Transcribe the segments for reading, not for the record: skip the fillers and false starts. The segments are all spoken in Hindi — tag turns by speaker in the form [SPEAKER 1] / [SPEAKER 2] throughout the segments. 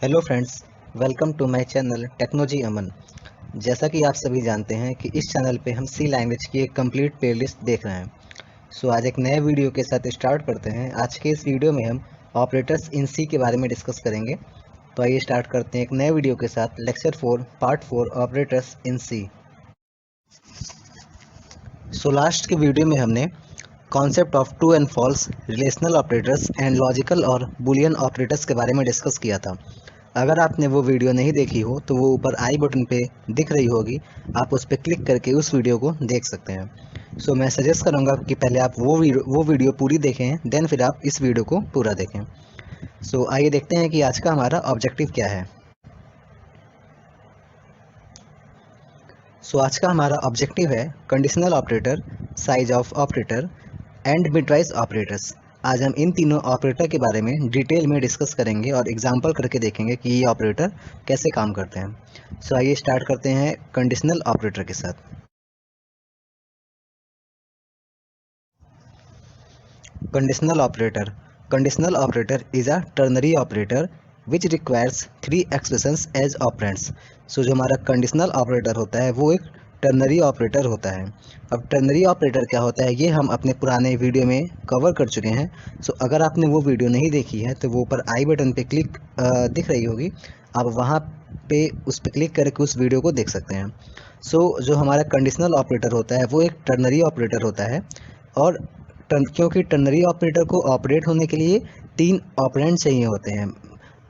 [SPEAKER 1] Hello friends, welcome to my channel technology Aman. जैसा कि आप सभी जानते हैं कि इस चैनल पे हम सी लैंग्वेज की एक कंप्लीट प्लेलिस्ट देख रहे हैं। सो आज एक नए वीडियो के साथ स्टार्ट करते हैं। आज के इस वीडियो में हम ऑपरेटर्स इन सी के बारे में डिस्कस करेंगे। तो आइए स्टार्ट करते हैं एक नए वीडियो के साथ। Lecture 4 part 4 operators in C. So last के वीडियो में हमने concept of true and false, relational operators and logical और बुलियन ऑपरेटर्स के बारे में डिस्कस किया था। अगर आपने वो वीडियो नहीं देखी हो तो वो ऊपर आई बटन पे दिख रही होगी, आप उस पर क्लिक करके उस वीडियो को देख सकते हैं। सो मैं सजेस्ट करूँगा कि पहले आप वो वीडियो पूरी देखें, देन फिर आप इस वीडियो को पूरा देखें। सो आइए देखते हैं कि आज का हमारा ऑब्जेक्टिव क्या है। सो आज का हमारा ऑब्जेक्टिव है conditional operator, size of operator and bitwise operators. आज हम इन तीनों ऑपरेटर के बारे में डिटेल में डिस्कस करेंगे और एग्जांपल करके देखेंगे कि ये ऑपरेटर कैसे काम करते हैं। सो आइए स्टार्ट करते हैं कंडीशनल ऑपरेटर के साथ। Conditional operator is a ternary operator which requires three expressions as operands. So जो हमारा कंडीशनल ऑपरेटर होता है वो एक टर्नरी ऑपरेटर होता है। अब टर्नरी ऑपरेटर क्या होता है ये हम अपने पुराने वीडियो में कवर कर चुके हैं। सो अगर आपने वो वीडियो नहीं देखी है तो वो ऊपर आई बटन पे क्लिक दिख रही होगी, आप वहाँ पे उस पर क्लिक करके उस वीडियो को देख सकते हैं। सो जो हमारा कंडीशनल ऑपरेटर होता है वो एक टर्नरी ऑपरेटर होता है। और क्योंकि टर्नरी ऑपरेटर को ऑपरेट होने के लिए तीन ऑपरेंड चाहिए होते हैं,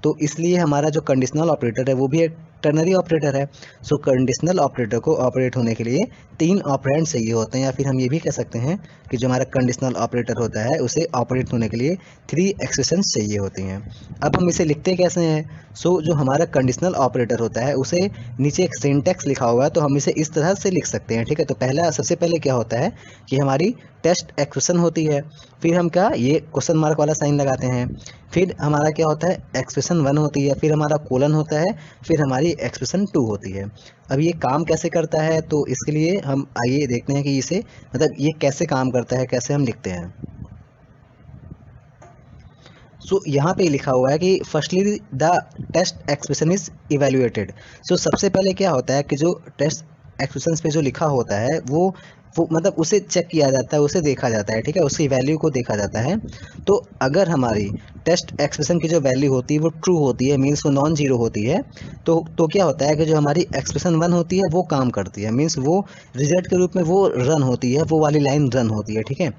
[SPEAKER 1] तो इसलिए हमारा जो कंडीशनल ऑपरेटर है वो भी एक टर्नरी ऑपरेटर है। सो कंडीशनल ऑपरेटर को ऑपरेट होने के लिए तीन ऑपरेंड चाहिए होते हैं, या फिर हम ये भी कह सकते हैं कि जो हमारा कंडीशनल ऑपरेटर होता है उसे ऑपरेट होने के लिए थ्री एक्सप्रेशंस चाहिए होती हैं। अब हम इसे लिखते कैसे हैं? सो जो हमारा कंडीशनल ऑपरेटर होता है उसे नीचे एक सिंटैक्स लिखा हुआ है, तो हम इसे इस तरह से लिख सकते हैं। ठीक है, तो सबसे पहले क्या होता है कि हमारी टेस्ट एक्सप्रेशन होती है, फिर हम क्या ये क्वेश्चन मार्क वाला साइन लगाते हैं, फिर हमारा क्या होता है एक्सप्रेशन 1 होती है, फिर हमारा कोलन होता है, फिर हमारी एक्सप्रेशन 2 होती है। अब ये काम कैसे करता है, तो इसके लिए हम आइए देखते हैं कि इसे मतलब ये कैसे काम करता है, कैसे हम लिखते हैं। सो यहाँ पे लिखा हुआ है कि firstly the test expression is evaluated. So सबसे पहले क्या होता है कि जो टेस्ट एक्सप्रेशन पे जो लिखा होता है वो मतलब उसे चेक किया जाता है, उसे देखा जाता है। ठीक है, उसकी वैल्यू को देखा जाता है। तो अगर हमारी टेस्ट एक्सप्रेशन की जो वैल्यू होती है वो ट्रू होती है, मीन्स वो नॉन जीरो होती है, तो क्या होता है कि जो हमारी एक्सप्रेशन 1 होती है वो काम करती है, मीन्स वो रिजल्ट के रूप में वो रन होती है, वो वाली लाइन रन होती है। ठीक है,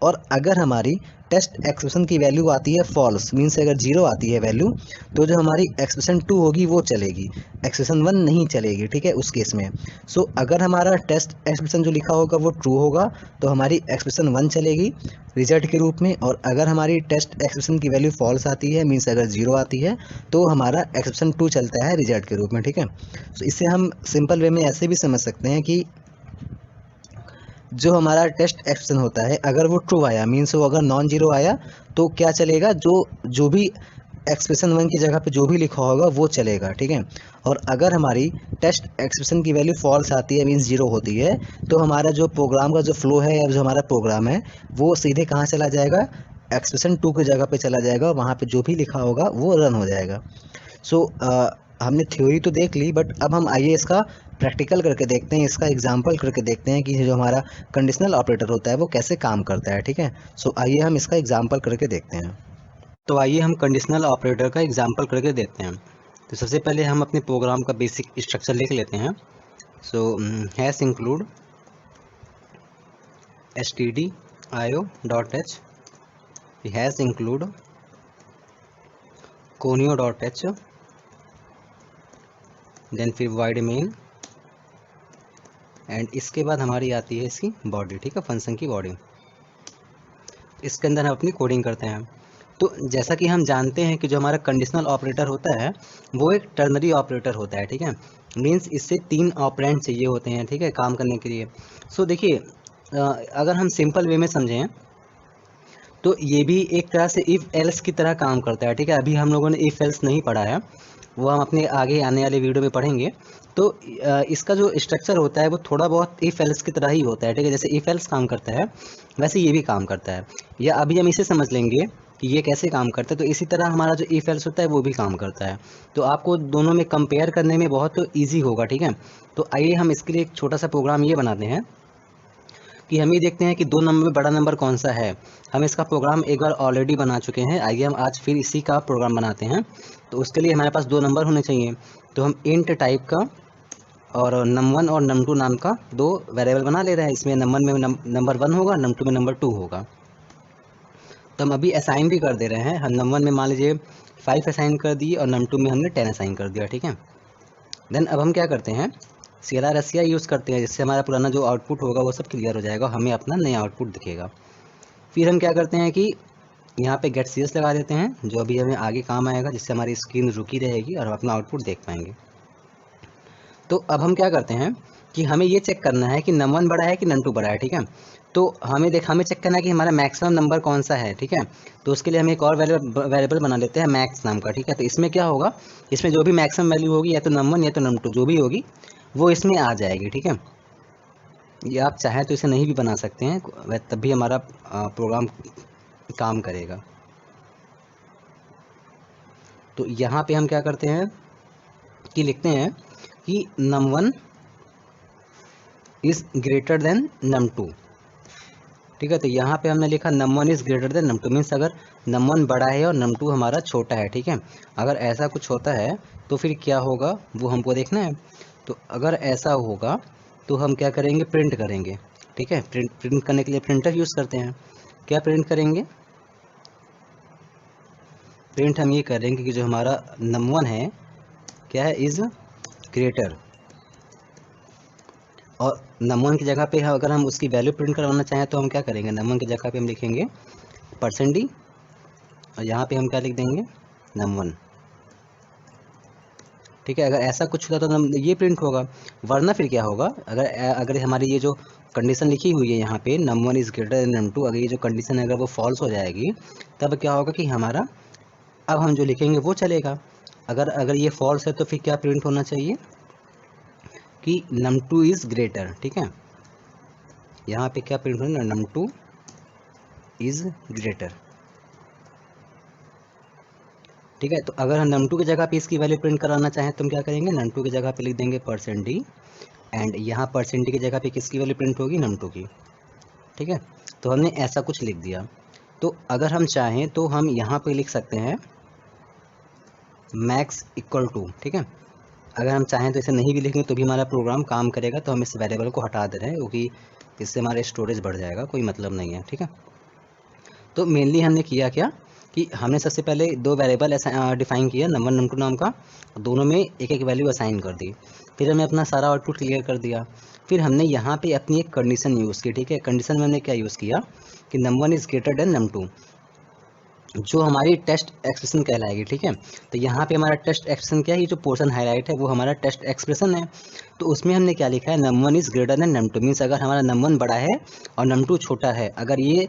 [SPEAKER 1] और अगर हमारी टेस्ट एक्सप्रेशन की वैल्यू आती है फॉल्स, मीन्स अगर जीरो आती है वैल्यू, तो जो हमारी एक्सप्रेशन 2 होगी वो चलेगी, एक्सप्रेशन 1 नहीं चलेगी। ठीक है, उस केस में सो अगर हमारा टेस्ट एक्सप्रेशन जो लिखा होगा वो ट्रू होगा तो हमारी एक्सप्रेशन 1 चलेगी रिजल्ट के रूप में, और अगर हमारी टेस्ट एक्सप्रेशन की वैल्यू फॉल्स आती है, मीन्स अगर जीरो आती है, तो हमारा एक्सप्रेशन 2 चलता है रिजल्ट के रूप में। ठीक है, तो इससे हम सिंपल वे में ऐसे भी समझ सकते हैं कि जो हमारा टेस्ट एक्सप्रेशन होता है अगर वो ट्रू आया, मीन्स वो अगर नॉन जीरो आया, तो क्या चलेगा, जो भी एक्सप्रेशन 1 की जगह पे जो भी लिखा होगा वो चलेगा। ठीक है, और अगर हमारी टेस्ट एक्सप्रेशन की वैल्यू फॉल्स आती है, मीन्स जीरो होती है, तो हमारा जो प्रोग्राम का जो फ्लो है या जो हमारा प्रोग्राम है वो सीधे कहाँ चला जाएगा, एक्सप्रेशन 2 की जगह पे चला जाएगा, वहाँ पे जो भी लिखा होगा वो रन हो जाएगा। सो हमने थ्योरी तो देख ली, बट अब हम आइए इसका प्रैक्टिकल करके देखते हैं, इसका एग्जांपल करके देखते हैं कि जो हमारा कंडीशनल ऑपरेटर होता है वो कैसे काम करता है। ठीक है, सो आइए हम इसका एग्जांपल करके देखते हैं। तो आइए हम कंडीशनल ऑपरेटर का एग्जांपल करके देखते हैं। तो सबसे पहले हम अपने प्रोग्राम का बेसिक स्ट्रक्चर लिख लेते हैं। So hash include stdio.h, hash include conio.h, then फिर वाइड मेन, एंड इसके बाद हमारी आती है इसकी बॉडी। ठीक है, फंक्शन की बॉडी, इसके अंदर हम अपनी कोडिंग करते हैं। तो जैसा कि हम जानते हैं कि जो हमारा कंडीशनल ऑपरेटर होता है वो एक टर्नरी ऑपरेटर होता है। ठीक है, मीन्स इससे तीन ऑपरेंड चाहिए होते हैं। ठीक है, काम करने के लिए। सो देखिए, अगर हम सिंपल वे में समझें तो ये भी एक तरह से इफ़ एल्स की तरह काम करता है। ठीक है, अभी हम लोगों ने इफ़ एल्स नहीं पढ़ा है, वो हम अपने आगे आने वाले वीडियो में पढ़ेंगे। तो इसका जो स्ट्रक्चर होता है वो थोड़ा बहुत इफ़ एल्स की तरह ही होता है। ठीक है, जैसे इफ़ एल्स काम करता है वैसे ये भी काम करता है। या अभी हम इसे समझ लेंगे कि ये कैसे काम करता है। तो इसी तरह हमारा जो इफ एल्स होता है वो भी काम करता है। तो आपको दोनों में कंपेयर करने में बहुत ईजी होगा, ठीक है। तो आइए हम इसके लिए एक छोटा सा प्रोग्राम ये बनाते हैं कि हम ये देखते हैं कि 2 नंबर में बड़ा नंबर कौन सा है। हम इसका प्रोग्राम एक बार ऑलरेडी बना चुके हैं, आइए हम आज फिर इसी का प्रोग्राम बनाते हैं। तो उसके लिए हमारे पास 2 नंबर होने चाहिए। तो हम इंट टाइप का और num1 और num2 नाम का 2 वेरिएबल बना ले रहे हैं। इसमें num1 में नंबर 1 होगा, num2 में नंबर 2 होगा। तो हम अभी असाइन भी कर दे रहे हैं। हम num1 में मान लीजिए 5 असाइन कर दिए और num2 में हमने 10 असाइन कर दिया, ठीक है। देन अब हम क्या करते हैं, CLR यूज़ करते हैं, जिससे हमारा पुराना जो आउटपुट होगा वो सब क्लियर हो जाएगा, हमें अपना नया आउटपुट दिखेगा। फिर हम क्या करते हैं कि यहाँ पे गेट CS लगा देते हैं, जो अभी हमें आगे काम आएगा, जिससे हमारी स्क्रीन रुकी रहेगी और हम अपना आउटपुट देख पाएंगे। तो अब हम क्या करते हैं कि हमें ये चेक करना है कि num1 बड़ा है कि num2 बड़ा है, ठीक है। तो हमें चेक करना है कि हमारा मैक्सिमम नंबर कौन सा है, ठीक है। तो उसके लिए हम एक और वेरिएबल बना लेते हैं मैक्स नाम का, ठीक है। तो इसमें क्या होगा, इसमें जो भी मैक्सिमम वैल्यू होगी, या तो num1 या तो num2 जो भी होगी वो इसमें आ जाएगी, ठीक है। ये आप चाहें तो इसे नहीं भी बना सकते हैं, तब भी हमारा प्रोग्राम काम करेगा। तो यहाँ पे हम क्या करते हैं कि लिखते हैं कि num1 is greater than num2, ठीक है। तो यहाँ पे हमने लिखा num1 is greater than num2, means अगर num1 बड़ा है और num2 हमारा छोटा है, ठीक है। अगर ऐसा कुछ होता है तो फिर क्या होगा वो हमको देखना है। तो अगर ऐसा होगा तो हम क्या करेंगे, प्रिंट करेंगे, ठीक है। प्रिंट करने के लिए प्रिंटर यूज़ करते हैं। क्या प्रिंट करेंगे, प्रिंट हम ये करेंगे कि जो हमारा num1 है क्या है, इज़ ग्रेटर, और num1 की जगह पे अगर हम उसकी वैल्यू प्रिंट करवाना चाहें तो हम क्या करेंगे, num1 की जगह पे हम लिखेंगे %d और यहाँ पे हम क्या लिख देंगे, num1, ठीक है। अगर ऐसा कुछ होता तो ये प्रिंट होगा। वरना फिर क्या होगा, अगर हमारी ये जो कंडीशन लिखी हुई है यहाँ पे num1 is greater than num2, अगर ये जो कंडीशन है अगर वो फॉल्स हो जाएगी, तब क्या होगा कि हमारा अब हम जो लिखेंगे वो चलेगा। अगर ये फॉल्स है तो फिर क्या प्रिंट होना चाहिए कि num2 इज़ ग्रेटर, ठीक है। यहाँ पे क्या प्रिंट होना, num2 इज़ ग्रेटर, ठीक है। तो अगर हम num2 की जगह पे इसकी वैल्यू प्रिंट कराना चाहें तो हम क्या करेंगे, num2 की जगह पे लिख देंगे %d, एंड यहाँ %d की जगह पे किसकी वैल्यू प्रिंट होगी, num2 की, ठीक है। तो हमने ऐसा कुछ लिख दिया। तो अगर हम चाहें तो हम यहाँ पे लिख सकते हैं मैक्स इक्वल टू, ठीक है। अगर हम चाहें तो इसे नहीं भी लिखेंगे तो भी हमारा प्रोग्राम काम करेगा। तो हम इस वेरिएबल को हटा दे रहे हैं क्योंकि इससे हमारा स्टोरेज बढ़ जाएगा, कोई मतलब नहीं है, ठीक है। तो मेनली हमने किया क्या कि हमने सबसे पहले 2 वेरिएबल डिफाइन किया, num1 num2 नाम का, दोनों में एक एक वैल्यू असाइन कर दी। फिर हमने अपना सारा आउटपुट क्लियर कर दिया। फिर हमने यहाँ पे अपनी एक कंडीशन यूज़ की, ठीक है। कंडीशन में हमने क्या यूज़ किया कि num1 is greater than num2, जो हमारी टेस्ट एक्सप्रेशन कहलाएगी, ठीक है। तो यहाँ पे हमारा टेस्ट एक्सप्रेशन क्या है, ये जो पोर्शन हाईलाइट है वो हमारा टेस्ट एक्सप्रेशन है। तो उसमें हमने क्या लिखा है, num1 is greater than num2, means अगर हमारा num1 बड़ा है और num2 छोटा है, अगर ये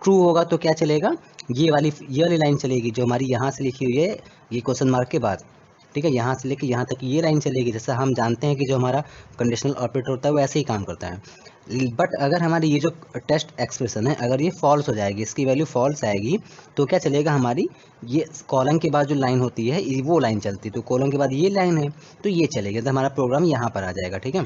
[SPEAKER 1] ट्रू होगा तो क्या चलेगा, ये वाली लाइन चलेगी जो हमारी यहाँ से लिखी हुई है, ये क्वेश्चन मार्क के बाद, ठीक है। यहाँ से लेके यहाँ तक ये लाइन चलेगी। जैसा हम जानते हैं कि जो हमारा कंडीशनल ऑपरेटर होता है वो ऐसे ही काम करता है। बट अगर हमारी ये जो टेस्ट एक्सप्रेशन है अगर ये फॉल्स हो जाएगी, इसकी वैल्यू फॉल्स आएगी, तो क्या चलेगा, हमारी ये कॉलन के बाद जो लाइन होती है वो लाइन चलती है। तो कॉलन के बाद ये लाइन है तो ये चलेगी, तो हमारा प्रोग्राम यहाँ पर आ जाएगा, ठीक है।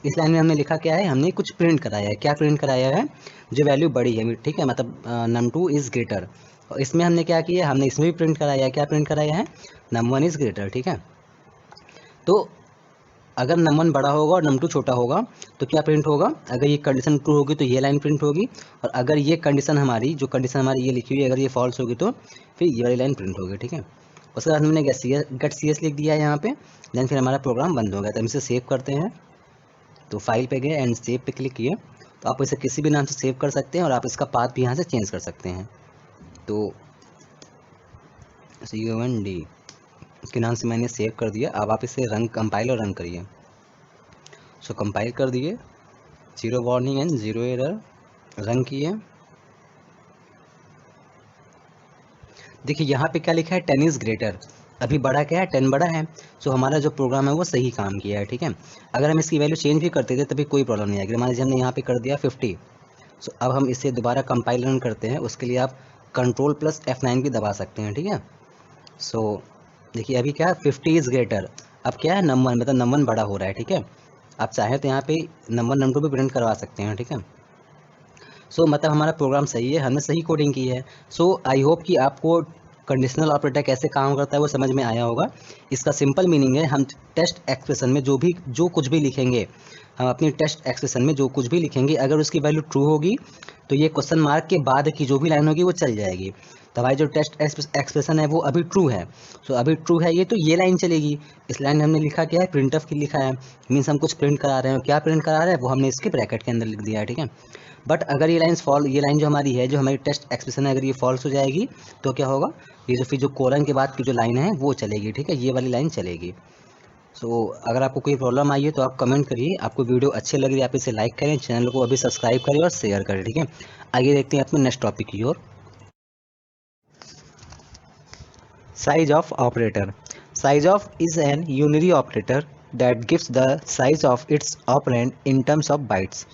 [SPEAKER 1] इस लाइन में हमने लिखा क्या है, हमने कुछ प्रिंट कराया है। क्या प्रिंट कराया है, जो वैल्यू बड़ी है, ठीक है, मतलब num2 इज़ ग्रेटर। और इसमें हमने क्या किया, हमने इसमें भी प्रिंट कराया है। क्या प्रिंट कराया है, num1 इज़ ग्रेटर, ठीक है। तो अगर num1 बड़ा होगा और num2 छोटा होगा तो क्या प्रिंट होगा, अगर ये कंडीशन ट्रू होगी तो ये लाइन प्रिंट होगी, और अगर ये कंडीशन हमारी ये लिखी हुई है अगर ये फॉल्स होगी तो फिर ये वाली लाइन प्रिंट होगी, ठीक है। उसके बाद हमने गेट CS लिख दिया है यहाँ पे। देन फिर हमारा प्रोग्राम बंद हो गया। तो हम इसे सेव करते हैं। तो फाइल पे गए एंड सेव पे क्लिक किए। तो आप इसे किसी भी नाम से सेव कर सकते हैं और आप इसका पाथ भी यहाँ से चेंज कर सकते हैं। तो COND के नाम से मैंने सेव कर दिया। अब आप इसे कंपाइल और रन करिए। सो कंपाइल कर दिए, 0 वार्निंग एंड 0 एरर, रन किए। देखिए यहाँ पे क्या लिखा है, 10 इज़ ग्रेटर, अभी बड़ा क्या है, 10 बड़ा है। सो हमारा जो प्रोग्राम है वो सही काम किया है, ठीक है। अगर हम इसकी वैल्यू चेंज भी करते थे तभी कोई प्रॉब्लम नहीं आएगी। मान लीजिए हमने यहाँ पे कर दिया 50। सो अब हम इसे दोबारा कंपाइल रन करते हैं। उसके लिए आप कंट्रोल प्लस F9 भी दबा सकते हैं, ठीक है। सो देखिए अभी क्या 50 इज़ ग्रेटर, अब क्या है नंबर मतलब नंबर बड़ा हो रहा है, ठीक है। आप चाहें तो यहाँ पे नंबर 2 भी प्रिंट करवा सकते हैं, ठीक है। सो मतलब हमारा प्रोग्राम सही है, हमने सही कोडिंग की है। सो आई होप कि आपको कंडीशनल ऑपरेटर कैसे काम करता है वो समझ में आया होगा। इसका सिंपल मीनिंग है, हम टेस्ट एक्सप्रेशन में जो कुछ भी लिखेंगे, हम अपनी टेस्ट एक्सप्रेशन में जो कुछ भी लिखेंगे, अगर उसकी वैल्यू ट्रू होगी तो ये क्वेश्चन मार्क के बाद की जो भी लाइन होगी वो चल जाएगी। तो हमारी जो टेस्ट एक्सप्रेशन है वो अभी ट्रू है, सो अभी ट्रू है ये, तो ये लाइन चलेगी। इस लाइन हमने लिखा क्या है, प्रिंट ऑफ की लिखा है, मीन्स हम कुछ प्रिंट करा रहे हैं। क्या प्रिंट करा रहे हैं वो हमने इसके ब्रैकेट के अंदर लिख दिया है, ठीक है। बट अगर ये लाइन जो हमारी है, जो हमारी टेस्ट एक्सप्रेशन है, अगर ये फॉल्स हो जाएगी तो क्या होगा, ये जो फिर जो कोलन के बाद की जो लाइन है वो चलेगी, ठीक है, ये वाली लाइन चलेगी। सो अगर आपको कोई प्रॉब्लम आई है तो आप कमेंट करिए। आपको वीडियो अच्छी लग रही है आप इसे लाइक करें, चैनल को अभी सब्सक्राइब करें और शेयर करें, ठीक है। आइए देखते हैं अपने नेक्स्ट टॉपिक की ओर। Size of operator. Size of is an unary operator that gives the size of its operand in terms of bytes.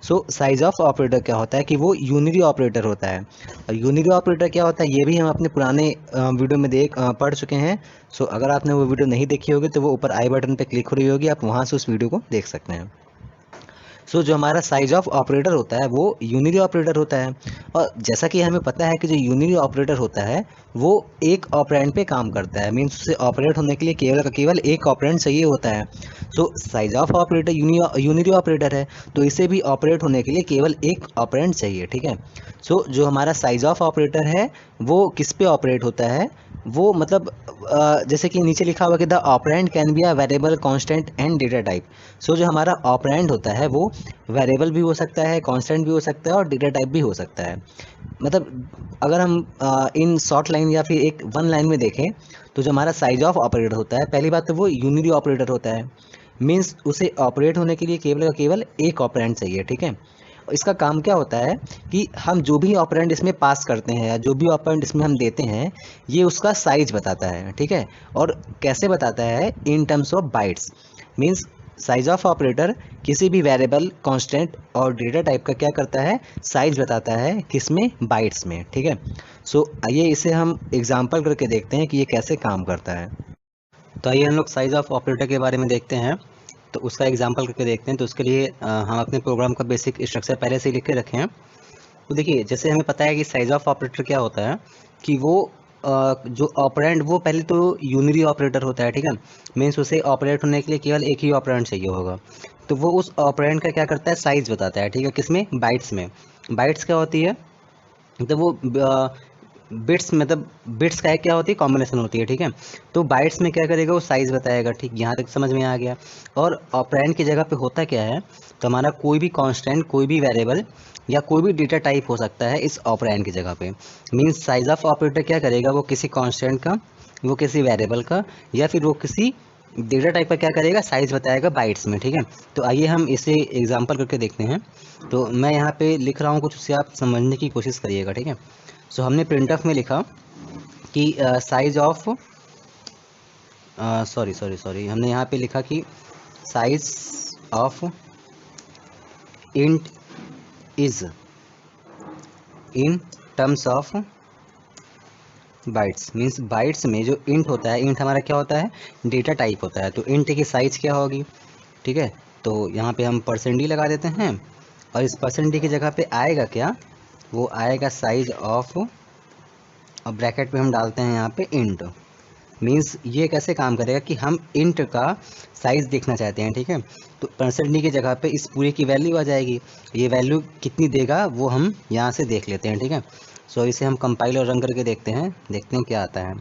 [SPEAKER 1] So size of operator क्या होता है कि वो यूनिरी ऑपरेटर होता है। और यूनिरी ऑपरेटर क्या होता है ये भी हम अपने पुराने वीडियो में पढ़ चुके हैं। सो अगर आपने वो वीडियो नहीं देखी होगी तो वो ऊपर आई बटन पे क्लिक हो रही होगी, आप वहाँ से उस वीडियो को देख सकते हैं। सो जो हमारा साइज ऑफ ऑपरेटर होता है वो यूनिरी ऑपरेटर होता है। और जैसा कि हमें पता है कि जो यूनिरी ऑपरेटर होता है वो एक ऑपरेंड पे काम करता है, मीन्स उसे ऑपरेट होने के लिए केवल का केवल एक ऑपरेंड चाहिए होता है। सो size of operator unary operator है, तो इसे भी ऑपरेट होने के लिए केवल एक ऑपरेंड चाहिए, ठीक है। सो जो हमारा साइज ऑफ ऑपरेटर है वो किस पे ऑपरेट होता है, वो मतलब जैसे कि नीचे लिखा हुआ कि the operand can be a variable constant and data type. So जो हमारा ऑपरेंड होता है वो वेरिएबल भी हो सकता है, कांस्टेंट भी हो सकता है और डेटा टाइप भी हो सकता है। मतलब अगर हम इन शॉर्ट लाइन या फिर एक वन लाइन में देखें तो जो हमारा साइज ऑफ ऑपरेटर होता है, पहली बात तो वो यूनिरी ऑपरेटर होता है, मीन्स उसे ऑपरेट होने के लिए केवल का केवल एक ऑपरेंड चाहिए, ठीक है। इसका काम क्या होता है कि हम जो भी ऑपरेंड इसमें पास करते हैं या जो भी ऑपरेंड इसमें हम देते हैं ये उसका साइज बताता है, ठीक है। और कैसे बताता है, in terms of bytes, means size of operator किसी भी वेरिएबल कांस्टेंट और डेटा टाइप का क्या करता है, साइज बताता है, किसमें, बाइट्स में, ठीक है। सो आइए इसे हम एग्जांपल करके देखते हैं कि ये कैसे काम करता है। तो आइए हम लोग साइज ऑफ ऑपरेटर के बारे में देखते हैं, तो उसका एग्जांपल करके देखते हैं। तो उसके लिए हम अपने प्रोग्राम का बेसिक स्ट्रक्चर पहले से ही लिख के रखे हैं। तो देखिए जैसे हमें पता है कि साइज ऑफ ऑपरेटर क्या होता है कि वो जो ऑपरेंड वो पहले तो यूनिरी ऑपरेटर होता है, ठीक है, मीन्स उसे ऑपरेट होने के लिए केवल एक ही ऑपरेंड चाहिए होगा। तो वो उस ऑपरेंड का क्या करता है, साइज बताता है, ठीक है, किसमें, बाइट्स में। बाइट्स क्या होती है, तो वो बिट्स, मतलब बिट्स का क्या होती है, कॉम्बिनेशन होती है, ठीक है। तो बाइट्स में क्या करेगा, वो साइज बताएगा, ठीक, यहाँ तक समझ में आ गया। और ऑपरेंड की जगह पे होता क्या है, तो हमारा कोई भी कांस्टेंट, कोई भी वेरिएबल या कोई भी डेटा टाइप हो सकता है इस ऑपरेंड की जगह पे। मीन्स साइज ऑफ ऑपरेटर क्या करेगा, वो किसी कांस्टेंट का, वो किसी वेरिएबल का या फिर वो किसी डेटा टाइप का क्या करेगा, साइज बताएगा बाइट्स में, ठीक है। तो आइए हम इसे एग्जांपल करके देखते हैं। तो मैं यहाँ पे लिख रहा हूँ कुछ, उसे आप समझने की कोशिश करिएगा, ठीक है। सो हमने प्रिंटफ में लिखा कि साइज ऑफ सॉरी हमने यहाँ पे लिखा कि size of int is in terms of bytes. Means bytes में जो इंट होता है, इंट हमारा क्या होता है, डेटा टाइप होता है, तो इंट की साइज क्या होगी, ठीक है। तो यहाँ पे हम %d लगा देते हैं और इस %d की जगह पे आएगा क्या, वो आएगा साइज ऑफ, और ब्रैकेट में हम डालते हैं यहाँ पे इंट। मीन्स ये कैसे काम करेगा कि हम इंट का साइज़ देखना चाहते हैं, ठीक है। तो %d की जगह पे इस पूरे की वैल्यू आ जाएगी, ये वैल्यू कितनी देगा वो हम यहाँ से देख लेते हैं, ठीक है। सो इसे हम कंपाइल और रन करके देखते हैं क्या आता है।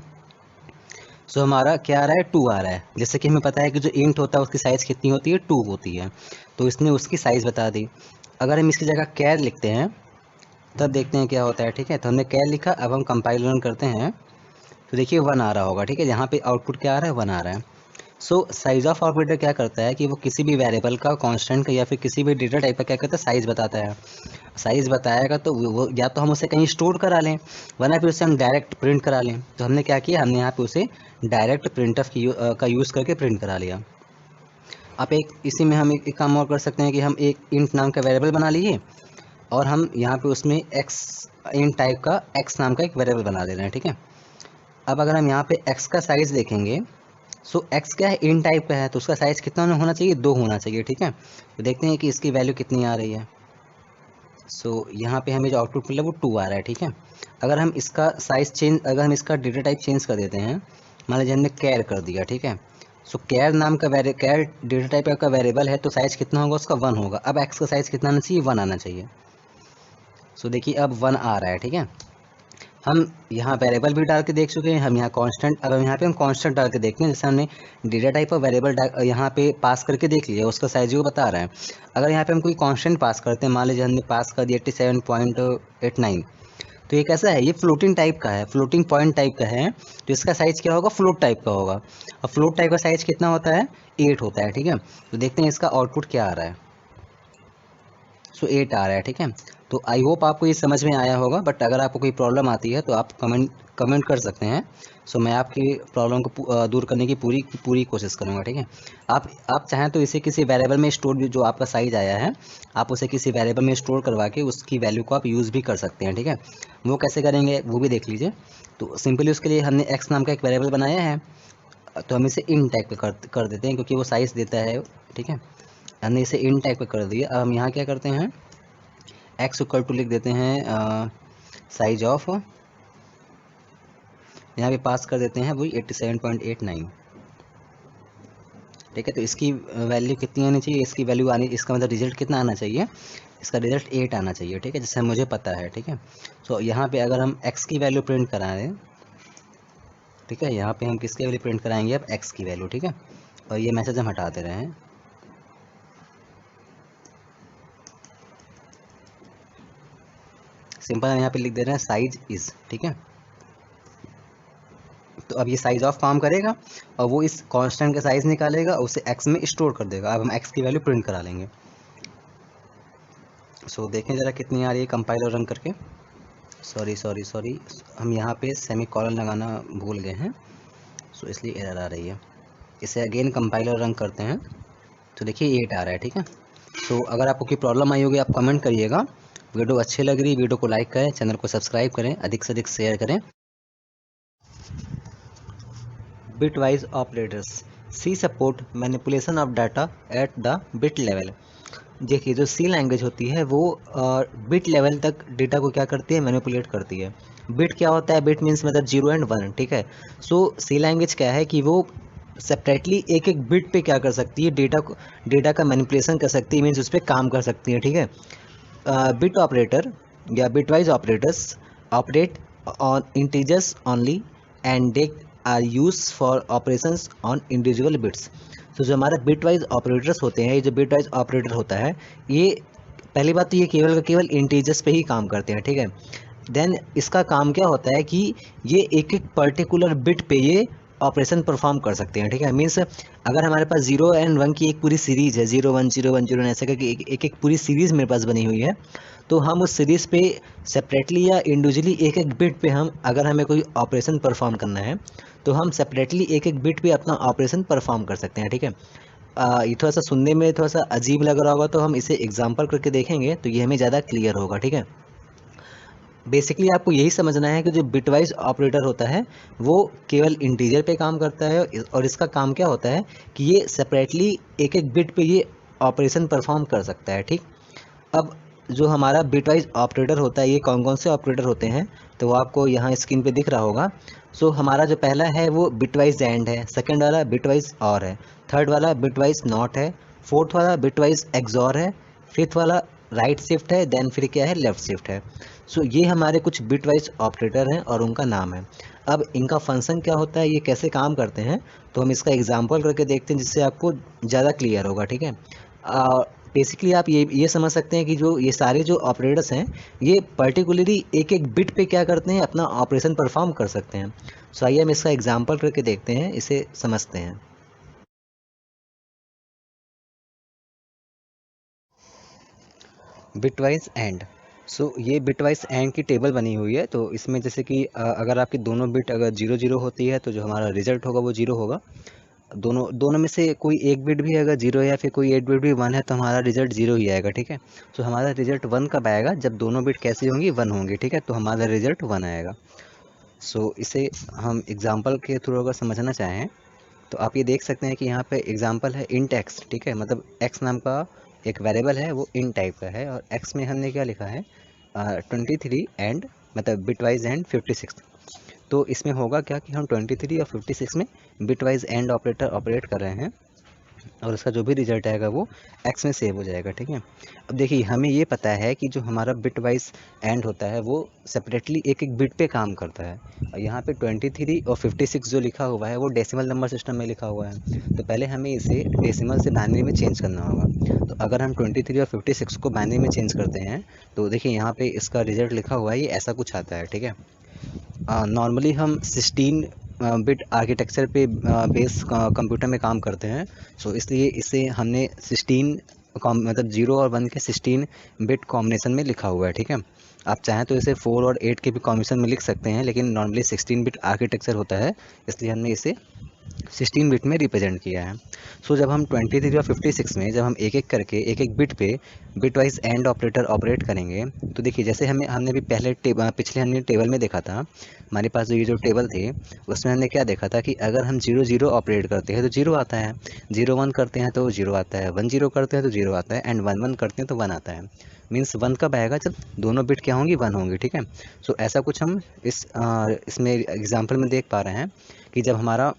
[SPEAKER 1] सो हमारा क्या आ रहा है, 2 आ रहा है। जैसे कि हमें पता है कि जो इंट होता है उसकी साइज़ कितनी होती है, 2 होती है, तो इसने उसकी साइज़ बता दी। अगर हम इसकी जगह कैर लिखते हैं तब देखते हैं क्या होता है, ठीक है। तो हमने कैर लिखा, अब हम कंपाइल रन करते हैं तो देखिए 1 आ रहा होगा, ठीक है। यहाँ पे आउटपुट क्या आ रहा है, 1 आ रहा है। सो साइज ऑफ ऑपरेटर क्या करता है कि वो किसी भी वेरिएबल का, कांस्टेंट का या फिर किसी भी डेटा टाइप का क्या करता है, साइज बताता है। साइज बताएगा तो वो या तो हम उसे कहीं स्टोर करा लें, वरना फिर उसे हम डायरेक्ट प्रिंट करा लें। तो हमने क्या किया, हमने यहाँ पे उसे डायरेक्ट प्रिंटफ का यूज़ करके प्रिंट करा लिया। आप इसी में हम एक काम और कर सकते हैं कि हम एक इंट नाम का वेरिएबल बना लिए और हम यहाँ पे उसमें एक्स इन टाइप का एक्स नाम का एक वेरिएबल बना दे रहे हैं, ठीक है। अब अगर हम यहाँ पे एक्स का साइज़ देखेंगे, सो एक्स क्या है, इन टाइप का है, तो उसका साइज़ कितना होना चाहिए, 2 होना चाहिए, ठीक है। तो देखते हैं कि इसकी वैल्यू कितनी आ रही है। सो यहाँ पे हमें जो आउटपुट मिला वो 2 आ रहा है, ठीक है। अगर हम इसका साइज़ चेंज, अगर हम इसका डेटा टाइप चेंज कर देते हैं, मान लीजिए हमने कैर कर दिया, ठीक है। सो कैर नाम का कैर डेटा टाइप का वेरिएबल है, तो साइज़ कितना होगा उसका 1 होगा। अब एक्स का साइज़ कितना आना चाहिए, 1 आना चाहिए। सो देखिए अब 1 आ रहा है, ठीक है। हम यहाँ वेरिएबल भी डाल के देख चुके हैं, हम यहाँ कांस्टेंट, अब यहाँ पे हम कांस्टेंट डाल के देखते हैं, जैसे हमने डेटा टाइप और वेरिएबल यहाँ पे पास करके देख लिया, उसका साइज वो बता रहा है। अगर यहाँ पे हम कोई कांस्टेंट पास करते हैं, मान लीजिए हमने पास कर दिया 87.89, तो ये कैसा है, ये फ्लोटिंग टाइप का है, फ्लोटिंग पॉइंट टाइप का है, तो इसका साइज क्या होगा, फ्लोट टाइप का होगा। और फ्लोट टाइप का साइज कितना होता है, 8 होता है, ठीक है। तो देखते हैं इसका आउटपुट क्या आ रहा है। सो 8 आ रहा है, ठीक है। तो आई होप आपको ये समझ में आया होगा, बट अगर आपको कोई प्रॉब्लम आती है तो आप कमेंट कर सकते हैं। सो मैं आपकी प्रॉब्लम को दूर करने की पूरी कोशिश करूँगा, ठीक है। आप चाहें तो इसे किसी वेरिएबल में स्टोर भी, जो आपका साइज आया है आप उसे किसी वेरिएबल में स्टोर करवा के उसकी वैल्यू को आप यूज़ भी कर सकते हैं, ठीक है। वो कैसे करेंगे वो भी देख लीजिए। तो सिंपली उसके लिए हमने एक्स नाम का एक वेरिएबल बनाया है, तो हम इसे इन टाइप पे कर देते हैं, क्योंकि वो साइज़ देता है, ठीक है। हमने इसे इन टाइप पे कर दिया। अब हम यहाँ क्या करते हैं, एक्स इक्वल टू लिख देते हैं साइज ऑफ, यहाँ पे पास कर देते हैं वही 87.89, ठीक है। तो इसकी वैल्यू कितनी आनी चाहिए, इसकी वैल्यू आनी, इसका मतलब रिजल्ट कितना आना चाहिए, इसका रिजल्ट 8 आना चाहिए, ठीक है, जैसे मुझे पता है, ठीक है। सो यहाँ पे अगर हम x की वैल्यू प्रिंट कराएं, ठीक है, यहाँ पे हम किसकी वैल्यू प्रिंट कराएंगे, अब x की वैल्यू, ठीक है। और ये मैसेज हम हटा दे रहे हैं। सिंपल हम यहाँ पे लिख दे रहे हैं साइज इज, ठीक है। तो अब ये साइज ऑफ काम करेगा और वो इस कांस्टेंट का साइज निकालेगा और उसे x में स्टोर कर देगा। अब हम x की वैल्यू प्रिंट करा लेंगे। सो देखें ज़रा कितनी आ रही है, कंपाइलर रन करके। सॉरी, हम यहाँ पे सेमी कॉलन लगाना भूल गए हैं, सो इसलिए एरर आ रही है। इसे अगेन कंपाइलर रन करते हैं, तो देखिए 8 आ रहा है, ठीक है। सो अगर आपको कोई प्रॉब्लम आई होगी आप कमेंट करिएगा। वीडियो अच्छी लग रही, वीडियो को लाइक करें, चैनल को सब्सक्राइब करें, अधिक से अधिक शेयर करें। Bitwise operators. C support manipulation of data at the bit level. देखिए जो सी लैंग्वेज होती है वो बिट लेवल तक डेटा को क्या करती है, मैनिपुलेट करती है। बिट क्या होता है, बिट मीन्स मतलब 0 एंड 1, ठीक है। सो सी लैंग्वेज क्या है कि वो सेपरेटली एक एक बिट पे क्या कर सकती है, डेटा का मैनिपुलेशन कर सकती है, मीन्स उस पर काम कर सकती है, ठीक है। बिट ऑपरेटर या bitwise operators operate on integers only and they are use for operations on individual bits. तो जो हमारा बिटवाइज ऑपरेटर्स होते हैं, ये जो बिटवाइज ऑपरेटर होता है, ये पहली बात तो ये केवल का केवल इंटीजर्स पे ही काम करते हैं, ठीक है। देन इसका काम क्या होता है कि ये एक एक पर्टिकुलर बिट पे ये ऑपरेशन परफॉर्म कर सकते हैं, ठीक है। मीन्स अगर हमारे पास 0 एंड 1 की एक पूरी सीरीज़ है, 0 1 0 1 0 ऐसे करके एक एक पूरी सीरीज़ मेरे पास बनी हुई है, तो हम उस सीरीज़ पे सेपरेटली या इंडिविजुअली एक एक बिट पे हम, अगर हमें कोई ऑपरेशन परफॉर्म करना है तो हम सेपरेटली एक एक बिट पे अपना ऑपरेशन परफॉर्म कर सकते हैं, ठीक है। ये थोड़ा सा सुनने में थोड़ा सा अजीब लग रहा होगा, तो हम इसे एग्जाम्पल करके देखेंगे तो ये हमें ज़्यादा क्लियर होगा, ठीक है। बेसिकली आपको यही समझना है कि जो बिटवाइज ऑपरेटर होता है वो केवल इंटीजर पे काम करता है, और इसका काम क्या होता है कि ये सेपरेटली एक एक बिट पे ये ऑपरेशन परफॉर्म कर सकता है, ठीक। अब जो हमारा बिटवाइज ऑपरेटर होता है, ये कौन कौन से ऑपरेटर होते हैं, तो वो आपको यहाँ स्क्रीन पे दिख रहा होगा। सो हमारा जो पहला है वो बिटवाइज एंड है, सेकंड वाला बिटवाइज और है, थर्ड वाला बिटवाइज नॉट है, फोर्थ वाला बिटवाइज एक्सॉर है, फिफ्थ वाला राइट शिफ्ट है, देन फिर क्या है, लेफ्ट शिफ्ट है। सो ये हमारे कुछ बिटवाइज ऑपरेटर हैं और उनका नाम है। अब इनका फंक्शन क्या होता है, ये कैसे काम करते हैं, तो हम इसका एग्जांपल करके देखते हैं जिससे आपको ज़्यादा क्लियर होगा, ठीक है। बेसिकली आप ये समझ सकते हैं कि जो ये सारे जो ऑपरेटर्स हैं ये पर्टिकुलरली एक एक बिट पे क्या करते हैं, अपना ऑपरेशन परफॉर्म कर सकते हैं। सो आइए हम इसका एग्जांपल करके देखते हैं, इसे समझते हैं। Bitwise and. सो ये बिटवाइज एंड की टेबल बनी हुई है, तो इसमें जैसे कि अगर आपकी दोनों बिट अगर 0 0 होती है तो जो हमारा रिजल्ट होगा वो 0 होगा। दोनों में से कोई एक बिट भी अगर जीरो या फिर कोई एक बिट भी वन है तो हमारा रिजल्ट जीरो ही आएगा, ठीक है। तो हमारा रिजल्ट वन कब आएगा, जब दोनों बिट कैसी होंगी, वन होंगी, ठीक है, तो हमारा रिजल्ट वन आएगा। सो इसे हम एग्जाम्पल के थ्रू अगर समझना चाहें तो आप ये देख सकते हैं कि यहाँ पे एग्जाम्पल है इंट एक्स, ठीक है, मतलब एक्स नाम का एक वेरिएबल है, वो इन टाइप का है, और एक्स में हमने क्या लिखा है 23 एंड मतलब बिटवाइज एंड 56। तो इसमें होगा क्या कि हम 23 और 56 में बिटवाइज एंड ऑपरेटर ऑपरेट कर रहे हैं, और उसका जो भी रिजल्ट आएगा वो एक्स में सेव हो जाएगा, ठीक है। अब देखिए हमें ये पता है कि जो हमारा बिट वाइज एंड होता है वो सेपरेटली एक एक बिट पे काम करता है, और यहाँ पे 23 और 56 जो लिखा हुआ है वो डेसिमल नंबर सिस्टम में लिखा हुआ है, तो पहले हमें इसे डेसिमल से बाइनरी में चेंज करना होगा। तो अगर हम 23 और 56 को बाइनरी में चेंज करते हैं तो देखिए यहाँ पे इसका रिजल्ट लिखा हुआ है, ये ऐसा कुछ आता है, ठीक है। नॉर्मली हम 16 बिट आर्किटेक्चर पे बेस कंप्यूटर में काम करते हैं, सो इसलिए इसे हमने 16 मतलब 0 और 1 के 16 बिट कॉम्बिनेशन में लिखा हुआ है, ठीक है। आप चाहें तो इसे 4 और 8 के भी कॉम्बिनेशन में लिख सकते हैं, लेकिन नॉर्मली 16 बिट आर्किटेक्चर होता है, इसलिए हमने इसे 16 बिट में रिप्रेजेंट किया है। सो जब हम 23 और 56 में जब हम एक एक करके एक एक बिट पे bit wise and operator operate करेंगे, तो देखिए जैसे हमने भी पहले पिछले हमने टेबल में देखा था, हमारे पास जो टेबल थे उसमें हमने क्या देखा था कि अगर हम 0 0 ऑपरेट करते हैं तो 0 आता है, 0 1 करते हैं तो 0 आता है, 1 0 करते हैं तो 0 आता है, एंड 1 1 करते हैं तो 1 आता है। मीन्स 1 कब आएगा, जब दोनों बिट क्या होंगी, 1 होंगी, ठीक है। सो ऐसा कुछ हम इसमें एग्जाम्पल में देख पा रहे हैं कि जब हमारा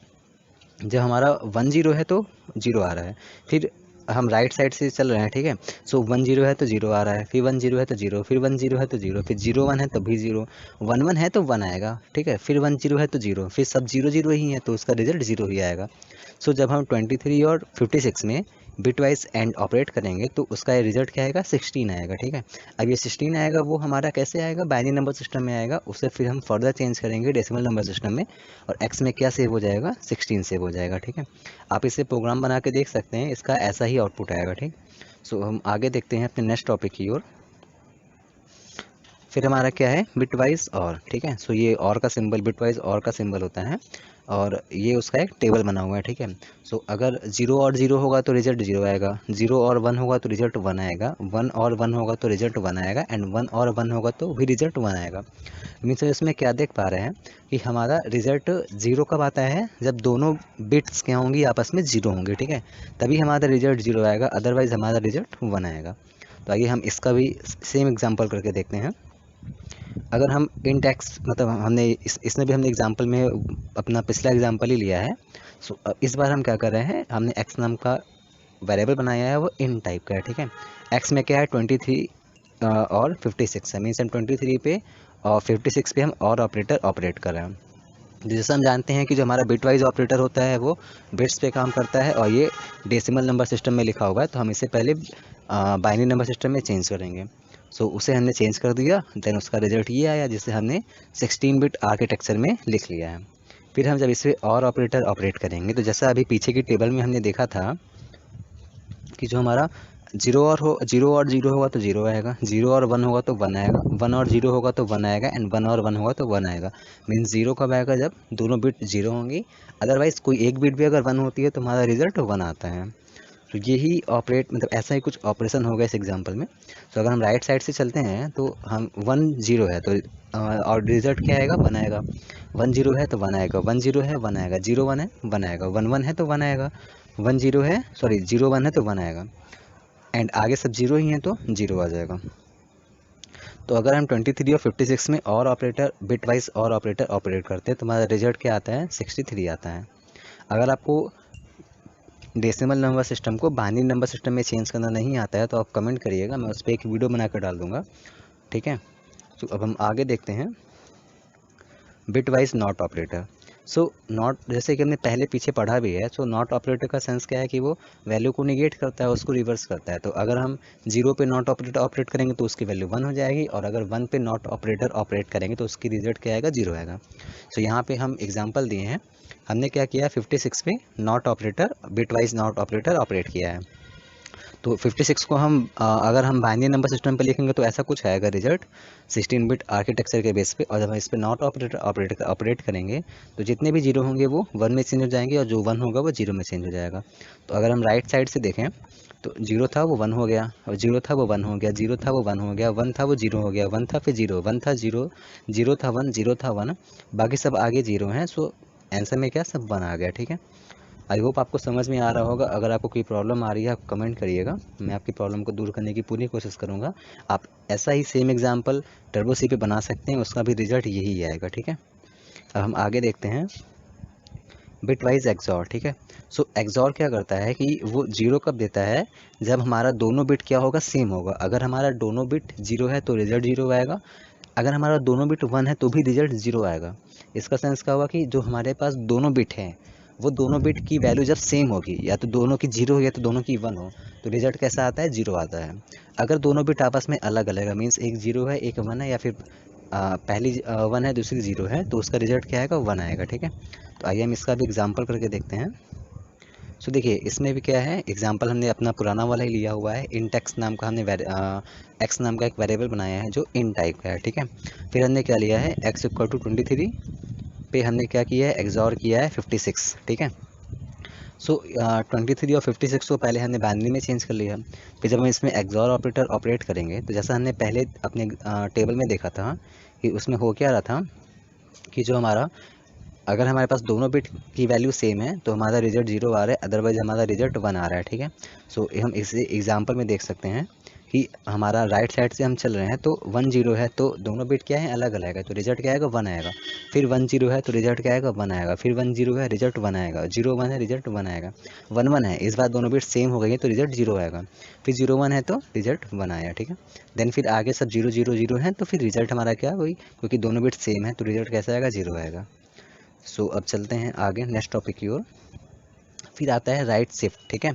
[SPEAKER 1] 1 0 है तो 0 आ रहा है, फिर हम राइट साइड से चल रहे हैं, ठीक है। सो 1 0 है तो 0 आ रहा है, फिर 1 0 है तो 0, फिर 1 0 है तो 0, फिर 0 1 है तो भी 0, 1 1 है तो 1 आएगा, ठीक है, फिर 1 0 है तो 0, फिर सब 0 0 ही है तो उसका रिजल्ट 0 ही आएगा। सो जब हम 23 और 56 में बिट वाइज एंड ऑपरेट करेंगे तो उसका रिजल्ट क्या आएगा, 16 आएगा, ठीक है। अब ये 16 आएगा वो हमारा कैसे आएगा, बाइनरी नंबर सिस्टम में आएगा, उसे फिर हम फर्दर चेंज करेंगे डेसिमल नंबर सिस्टम में, और एक्स में क्या सेव हो जाएगा, 16 सेव हो जाएगा, ठीक है। आप इसे प्रोग्राम बना के देख सकते हैं, इसका ऐसा ही आउटपुट आएगा, ठीक। सो हम आगे देखते हैं अपने नेक्स्ट टॉपिक की ओर। फिर हमारा क्या है, बिटवाइज और, ठीक है। सो ये और का सिंबल, बिटवाइज और का सिंबल होता है, और ये उसका एक टेबल बना हुआ है, ठीक है। सो अगर 0 और 0 होगा तो रिजल्ट 0 आएगा, 0 और 1 होगा तो रिजल्ट 1 आएगा, 1 और 1 होगा तो रिजल्ट 1 आएगा, एंड 1 और 1 होगा तो भी रिजल्ट 1 आएगा। मीन्स इसमें क्या देख पा रहे हैं कि हमारा रिजल्ट 0 कब आता है, जब दोनों बिट्स क्या होंगी, आपस में 0 होंगे, ठीक है, तभी हमारा रिजल्ट 0 आएगा, अदरवाइज हमारा रिजल्ट 1 आएगा। तो आइए हम इसका भी सेम एग्जाम्पल करके देखते हैं। अगर हम इन टैक्स मतलब हमने इसमें भी हमने एग्जांपल में अपना पिछला एग्जांपल ही लिया है। सो इस बार हम क्या कर रहे हैं, हमने एक्स नाम का वेरिएबल बनाया है, वो इन टाइप का है, ठीक है। एक्स में क्या है 23 और 56 है, मीन्स हम 23 पे और 56 पे हम और ऑपरेटर ऑपरेट कर रहे हैं। जैसे हम जानते हैं कि जो हमारा बिट वाइज ऑपरेटर होता है वो बिट्स पे काम करता है, और ये डेसिमल नंबर सिस्टम में लिखा हुआ है, तो हम इसे पहले बाइनरी नंबर सिस्टम में चेंज करेंगे। सो उसे हमने चेंज कर दिया, देन उसका रिजल्ट ये आया जिसे हमने 16 बिट आर्किटेक्चर में लिख लिया है। फिर हम जब इसे और ऑपरेटर ऑपरेट करेंगे तो जैसा अभी पीछे की टेबल में हमने देखा था कि जो हमारा 0 और 0 होगा तो 0 आएगा, 0 और 1 होगा तो 1 आएगा, 1 और 0 होगा तो 1 आएगा, एंड 1 और 1 होगा तो 1 आएगा। मीन्स 0 कब आएगा, जब दोनों बिट 0 होंगी, अदरवाइज कोई एक बिट भी अगर 1 होती है तो हमारा रिजल्ट 1 आता है। तो यही ऑपरेट मतलब ऐसा ही कुछ ऑपरेशन होगा इस एग्जांपल में। तो अगर हम राइट साइड से चलते हैं तो हम 1 0 है तो और रिजल्ट क्या आएगा, 1 आएगा, 1 0 है तो 1 आएगा, 1 0 है 1 आएगा, 0 1 है 1 आएगा, 1 1 है तो 1 आएगा, 1 0 है सॉरी 0 1 है तो 1 आएगा, एंड आगे सब 0 ही हैं तो 0 आ जाएगा। तो अगर हम 23 और 56 में और ऑपरेटर बिट वाइज और ऑपरेटर ऑपरेट करते हैं तो हमारा रिजल्ट क्या आता है, 63 आता है। अगर आपको डेसिमल नंबर सिस्टम को बाइनरी नंबर सिस्टम में चेंज करना नहीं आता है तो आप कमेंट करिएगा, मैं उस पर एक वीडियो बना कर डाल दूँगा, ठीक है। तो अब हम आगे देखते हैं bit wise not operator. So not जैसे कि हमने पहले पीछे पढ़ा भी है, सो नॉट ऑपरेटर का सेंस क्या है कि वो वैल्यू को निगेट करता है, उसको रिवर्स करता है। तो अगर हम 0 पे नॉट ऑपरेटर ऑपरेट करेंगे तो उसकी वैल्यू 1 हो जाएगी, और अगर 1 पे नॉट ऑपरेटर ऑपरेट करेंगे तो उसकी रिजल्ट क्या आएगा, 0 आएगा। सो यहाँ पे हम एग्जांपल दिए हैं, हमने क्या किया 56 पे not operator bit wise not operator operate किया है। तो 56 को हम अगर हम बाइनरी नंबर सिस्टम पे लिखेंगे तो ऐसा कुछ आएगा रिजल्ट 16 बिट आर्किटेक्चर के बेस पे। और जब हम इस पे नॉट ऑपरेट करेंगे तो जितने भी जीरो होंगे वो 1 में चेंज हो जाएंगे और जो 1 होगा वो 0 में चेंज हो जाएगा। तो अगर हम राइट साइड से देखें तो 0 था वो 1 हो गया, और 0 था वो 1 हो गया, 0 था वो 1 हो गया, 1 था वो 0 हो गया, 1 था फिर 0, 1 था 0, 0 था 1, 0 था 1, बाकी सब आगे 0 हैं। सो आंसर में क्या सब 1 आ गया। ठीक है, आई होप आपको समझ में आ रहा होगा। अगर आपको कोई प्रॉब्लम आ रही है आप कमेंट करिएगा, मैं आपकी प्रॉब्लम को दूर करने की पूरी कोशिश करूँगा। आप ऐसा ही सेम एग्जांपल टर्बो सी पे बना सकते हैं, उसका भी रिजल्ट यही आएगा। ठीक है, अब हम आगे देखते हैं बिट वाइज एक्सॉर। ठीक है, सो एक्सॉर क्या करता है कि वो 0 कब देता है, जब हमारा दोनों बिट क्या होगा, सेम होगा। अगर हमारा दोनों बिट 0 है तो रिजल्ट 0 आएगा, अगर हमारा दोनों बिट 1 है तो भी रिजल्ट 0 आएगा। इसका सेंस क्या हुआ कि जो हमारे पास दोनों बिट हैं वो दोनों बिट की वैल्यू जब सेम होगी, या तो दोनों की 0 हो या तो दोनों की 1 हो, तो रिजल्ट कैसा आता है, 0 आता है। अगर दोनों बिट आपस में अलग अलग है, मीन्स एक 0 है एक 1 है, या फिर पहली 1 है दूसरी 0 है, तो उसका रिजल्ट क्या आएगा, 1 आएगा। ठीक है, तो आइए हम इसका भी एग्जाम्पल करके देखते हैं। सो देखिए इसमें भी क्या है, एग्जाम्पल हमने अपना पुराना वाला ही लिया हुआ है। इन एक्स नाम का हमने एक्स नाम का एक वेरिएबल बनाया है जो इन टाइप का है। ठीक है, फिर हमने क्या लिया है, एक्स इक्वल टू 23 पे हमने क्या किया है, एक्सॉर किया है 56। ठीक है, सो 23 और 56 को पहले हमने बाइनरी में चेंज कर लिया। फिर जब हम इसमें एक्सॉर ऑपरेटर ऑपरेट करेंगे तो जैसा हमने पहले अपने टेबल में देखा था कि उसमें हो क्या रहा था कि जो हमारा, अगर हमारे पास दोनों बिट की वैल्यू सेम है तो हमारा रिजल्ट 0 आ रहा है, अदरवाइज हमारा रिजल्ट 1 आ रहा है। ठीक है, सो हम इसे एग्जांपल में देख सकते हैं कि हमारा राइट साइड से हम चल रहे हैं तो 1 0 है तो दोनों बिट क्या है, अलग अलग है, तो रिजल्ट क्या आएगा, 1 आएगा। फिर 1 0 है तो रिजल्ट क्या आएगा, 1 आएगा। फिर 1 0 है रिजल्ट 1 आएगा, 0 1 है रिजल्ट 1 आएगा। 1 1 है, इस बार दोनों बिट सेम हो गई है तो रिजल्ट 0 आएगा। फिर 0 1 है तो रिजल्ट 1 आया। ठीक है, देन फिर आगे सब 0 0 0 है तो फिर रिजल्ट हमारा क्या वही, क्योंकि दोनों बिट सेम है तो रिजल्ट कैसा आएगा, 0 आएगा। सो अब चलते हैं आगे नेक्स्ट टॉपिक की ओर। फिर आता है राइट शिफ्ट। ठीक है,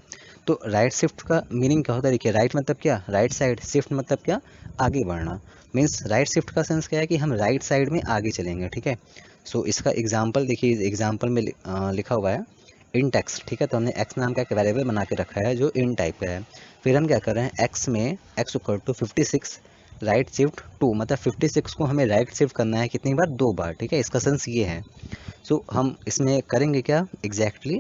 [SPEAKER 1] तो राइट शिफ्ट का मीनिंग क्या होता है, देखिए राइट मतलब क्या, राइट साइड, शिफ्ट मतलब क्या, आगे बढ़ना। मीन्स राइट शिफ्ट का सेंस क्या है कि हम राइट साइड में आगे चलेंगे। ठीक है, सो इसका एग्जाम्पल देखिए, एग्जाम्पल में लिखा हुआ है int x। ठीक है, तो हमने x नाम का एक वेरिएबल बना के रखा है जो int टाइप का है। फिर हम क्या कर रहे हैं, x में x equal to 56 right shift 2, मतलब 56 को हमें राइट शिफ्ट करना है कितनी बार, 2 बार। ठीक है, इसका सेंस ये है। सो हम इसमें करेंगे क्या एग्जैक्टली,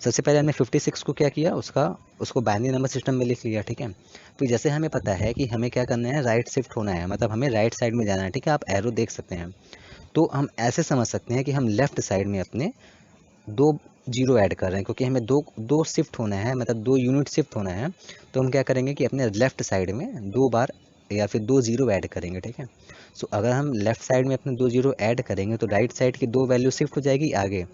[SPEAKER 1] सबसे पहले हमने 56 को क्या किया, उसको बाइनरी नंबर सिस्टम में लिख लिया। ठीक है, फिर जैसे हमें पता है कि हमें क्या करना है, राइट शिफ्ट होना है, मतलब हमें राइट साइड में जाना है। ठीक है, आप एरो देख सकते हैं, तो हम ऐसे समझ सकते हैं कि हम लेफ्ट साइड में अपने 2 जीरो ऐड कर रहे हैं, क्योंकि हमें दो दो शिफ्ट होना है, मतलब 2 यूनिट शिफ्ट होना है। तो हम क्या करेंगे कि अपने लेफ्ट साइड में 2 बार या फिर 2 जीरो ऐड करेंगे। ठीक है, सो अगर हम लेफ्ट साइड में अपने 2 जीरो ऐड करेंगे तो राइट साइड की 2 वैल्यू शिफ्ट हो जाएगी आगे,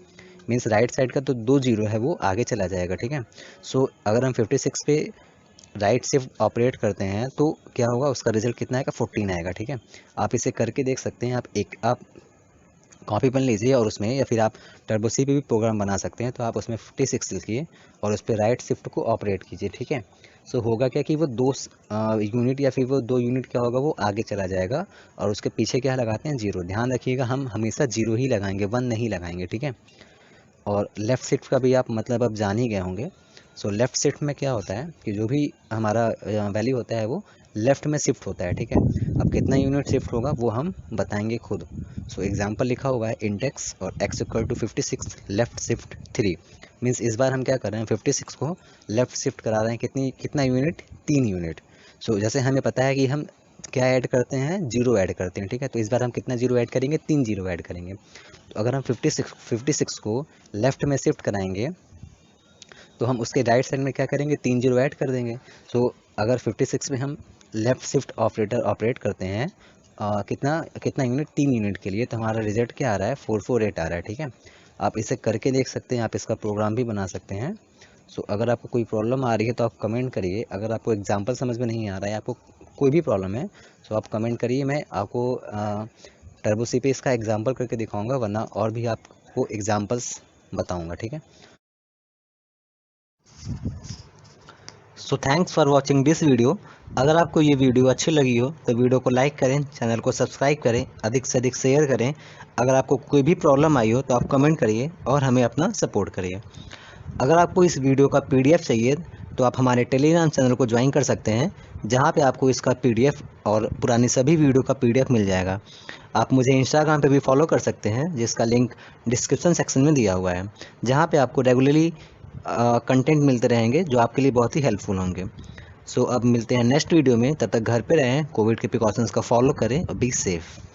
[SPEAKER 1] मीन्स राइट साइड का तो 2 जीरो है वो आगे चला जाएगा। ठीक है, सो अगर हम 56 पे राइट शिफ्ट ऑपरेट करते हैं तो क्या होगा, उसका रिजल्ट कितना आएगा, 14 आएगा। ठीक है, आप इसे करके देख सकते हैं, आप कॉपी पेन लीजिए और उसमें, या फिर आप टर्बो सी पे भी प्रोग्राम बना सकते हैं, तो आप उसमें 56 लिखिए और उस पर राइट शिफ्ट को ऑपरेट कीजिए। ठीक है, सो होगा क्या कि वो 2 यूनिट या फिर वो 2 यूनिट क्या होगा, वो आगे चला जाएगा और उसके पीछे क्या लगाते हैं, जीरो। ध्यान रखिएगा हम हमेशा जीरो ही लगाएंगे, 1 नहीं लगाएंगे। ठीक है, और लेफ़्ट शिफ्ट का भी आप मतलब अब जान ही गए होंगे। सो लेफ़्ट शिफ्ट में क्या होता है कि जो भी हमारा वैल्यू होता है वो लेफ़्ट में शिफ्ट होता है। ठीक है, अब कितना यूनिट शिफ्ट होगा वो हम बताएंगे खुद। सो एग्जांपल लिखा हुआ है इंडेक्स और x equal to 56 left shift 3, means इस बार हम क्या कर रहे हैं, 56 को लेफ़्ट शिफ्ट करा रहे हैं, कितना यूनिट, 3 यूनिट। सो जैसे हमें पता है कि हम क्या ऐड करते हैं, जीरो ऐड करते हैं। ठीक है, तो इस बार हम कितना जीरो ऐड करेंगे, 3 जीरो ऐड करेंगे। तो अगर हम 56 को लेफ़्ट में शिफ्ट कराएंगे तो हम उसके राइट साइड में क्या करेंगे, 3 जीरो ऐड कर देंगे। सो अगर 56 में हम लेफ़्ट शिफ्ट ऑपरेटर ऑपरेट करते हैं कितना कितना यूनिट, 3 यूनिट के लिए, तो हमारा रिजल्ट क्या आ रहा है, 448 आ रहा है। ठीक है, आप इसे करके देख सकते हैं, आप इसका प्रोग्राम भी बना सकते हैं। सो अगर आपको कोई प्रॉब्लम आ रही है तो आप कमेंट करिए, अगर आपको एग्जाम्पल समझ में नहीं आ रहा है, आपको कोई भी प्रॉब्लम है तो आप कमेंट करिए, मैं आपको टर्बो सी पे इसका एग्जाम्पल करके दिखाऊंगा, वरना और भी आपको एग्जाम्पल्स बताऊंगा। ठीक है, so thanks for watching this video. अगर आपको ये वीडियो अच्छी लगी हो तो वीडियो को लाइक करें, चैनल को सब्सक्राइब करें, अधिक से अधिक शेयर करें। अगर आपको कोई भी प्रॉब्लम आई हो तो आप कमेंट करिए और हमें अपना सपोर्ट करिए। अगर आपको इस वीडियो का PDF चाहिए तो आप हमारे टेलीग्राम चैनल को ज्वाइन कर सकते हैं, जहाँ पे आपको इसका PDF और पुरानी सभी वीडियो का PDF मिल जाएगा। आप मुझे इंस्टाग्राम पे भी फॉलो कर सकते हैं, जिसका लिंक डिस्क्रिप्शन सेक्शन में दिया हुआ है, जहाँ पे आपको रेगुलरली कंटेंट मिलते रहेंगे जो आपके लिए बहुत ही हेल्पफुल होंगे। सो अब मिलते हैं नेक्स्ट वीडियो में, तब तक घर पे रहें, कोविड के प्रिकॉशंस का फॉलो करें और बी सेफ।